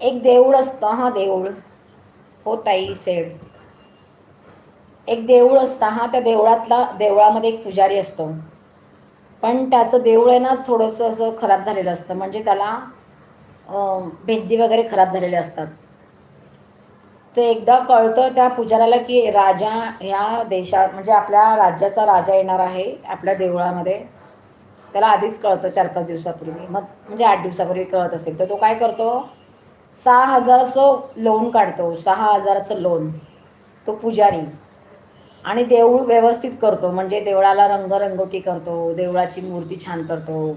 एक देऊळ असतं, हा देऊळ, हो ताई सेड, एक देऊळ असतं, हा त्या देवळामध्ये एक पुजारी असतो. पण त्याचं देऊळ आहे ना थोडंसं असं खराब झालेलं असतं, म्हणजे त्याला भिंती वगैरे खराब झालेले असतात. ते एकदा कळतं त्या पुजाऱ्याला की राजा ह्या देशात म्हणजे आपल्या राज्याचा राजा येणार आहे आपल्या देवळामध्ये. त्याला आधीच कळतं 4-5 दिवसापूर्वी, मग म्हणजे 8 दिवसापूर्वी कळत असेल तर तो काय करतो, 6,000चं लोन काढतो, 6,000चं लोन, तो पुजारी. आणि देऊळ व्यवस्थित करतो, म्हणजे देवळाला रंगरंगोटी करतो, देवळाची मूर्ती छान करतो.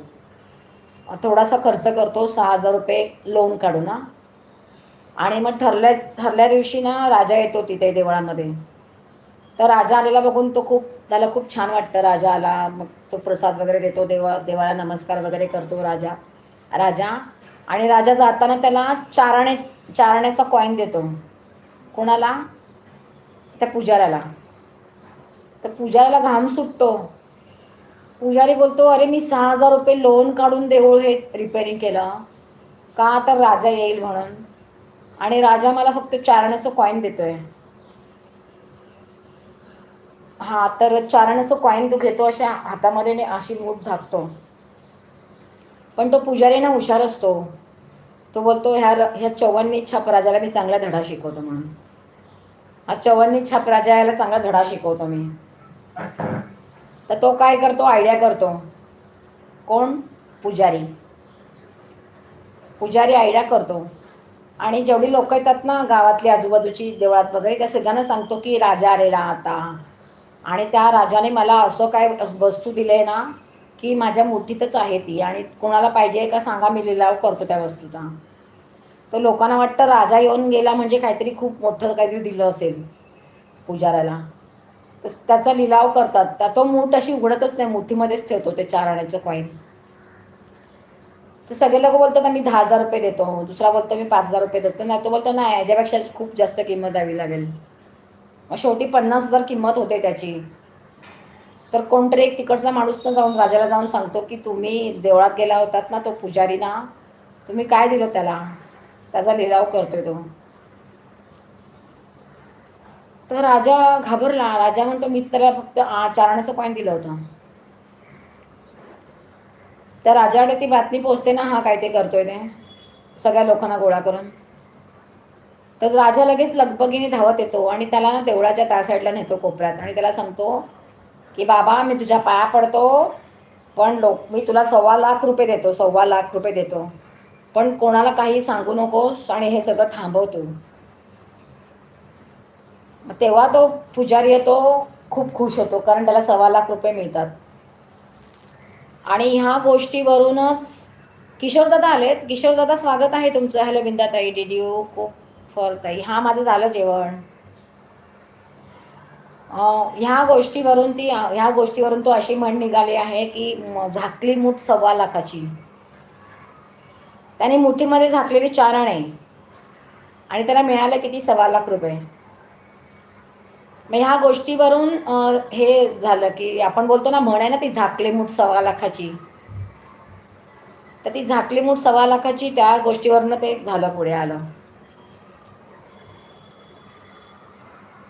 थोडासा खर्च करतो, 6,000 रुपये लोन काढून ना. आणि मग ठरल्या दिवशी ना राजा येतो तिथे देवळामध्ये. तर राजा आलेला बघून त्याला खूप छान वाटतं. राजा आला, मग तो प्रसाद वगैरे देतो, देवाला नमस्कार वगैरे करतो राजा राजा आणि राजा जाताना त्याला चारण्याचा कॉईन देतो. कोणाला? त्या पुजाऱ्याला. तर पुजाऱ्याला घाम सुटतो. पुजारी बोलतो, अरे मी 6,000 रुपये लोन काढून देऊळ हे रिपेअरिंग केलं, का तर राजा येईल म्हणून, आणि राजा मला फक्त चारण्याचं कॉईन देतोय. हा, तर चारण्याचं कॉईन तो घेतो, अशा हातामध्ये अशी मूठ झाकतो. पण तो पुजारी ना हुशार असतो. तो बोलतो, ह्या 54 छाप राजाला मी चांगला धडा शिकवतो म्हणून. हा 54 छाप राजा याला चांगला धडा शिकवतो मी. तर तो काय करतो, आयडिया करतो. कोण? पुजारी. पुजारी आयडिया करतो आणि जेवढी लोक येतात ना गावातली आजूबाजूची देवळात वगैरे, त्या सगळ्यांना सांगतो की राजा आलेला आता, आणि त्या राजाने मला असं काय वस्तू दिली ना की माझ्या मुठीतच आहे ती, आणि कोणाला पाहिजे का सांगा, मी लिलाव करतो त्या वस्तूचा. तर लोकांना वाटतं राजा येऊन गेला म्हणजे काहीतरी खूप मोठं काहीतरी दिलं असेल पुजाऱ्याला. तर त्याचा लिलाव करतात. तो मूठ अशी उघडतच नाही, मुठीमध्येच ठेवतो ते 4 आण्याचं कॉईन. तर सगळे लोक बोलतात मी 10,000 रुपये देतो, दुसरा बोलतो मी 5,000 रुपये देतो, नाही तो बोलतो नाही, याच्यापेक्षा खूप जास्त किंमत द्यावी लागेल. मग शेवटी 50,000 किंमत होते त्याची. तर कोणतरी एक तिकडचा माणूस पण राजाला जाऊन सांगतो की तुम्ही देवळात गेला होतात ना, तो पुजारी ना, तुम्ही काय दिलं त्याला, त्याचा लिलाव करतोय तो. तर राजा घाबरला. राजा म्हणतो मी त्याला फक्त 4 आण्याचं कॉईन दिलं होतं. त्या राजाकडे ती बातमी पोहोचते ना, हा काय ते करतोय ते, सगळ्या लोकांना गोळा करून. तर राजा लगेच लगबगीने धावत येतो आणि त्याला ना देवळाच्या त्या साईडला नेतो कोपऱ्यात, आणि त्याला सांगतो की बाबा मी तुझ्या पाया पडतो, पण मी तुला 1,25,00,000 रुपये देतो, 1,25,00,000 रुपये देतो, पण कोणाला काही सांगू नकोस आणि हे सगळं थांबवतो. तेव्हा तो पुजारी आहे तो खूप खुश होतो, कारण त्याला 1,25,00,000 रुपये मिळतात. आणि ह्या गोष्टीवरूनच किशोरदादा आलेत. किशोरदादा स्वागत आहे तुमचं. हॅलो बिंदाताई, डिड यू कुक फॉर ताई? हां, माझं झालं जेवण. ह्या गोष्टीवरून तो अशी म्हण निघाली आहे की झाकली मूठ 1,25,00,000ची. त्याने मुठीमध्ये झाकलेले 4 आणे आणि त्याला मिळालं किती, 1,25,00,000 रुपये. मग ह्या गोष्टीवरून हे झालं की आपण बोलतो ना, म्हण आहे ना ती, झाकली मूठ 1,25,00,000ची. तर ती झाकली मूठ 1,25,00,000ची त्या गोष्टीवरनं ते झालं, पुढे आलं.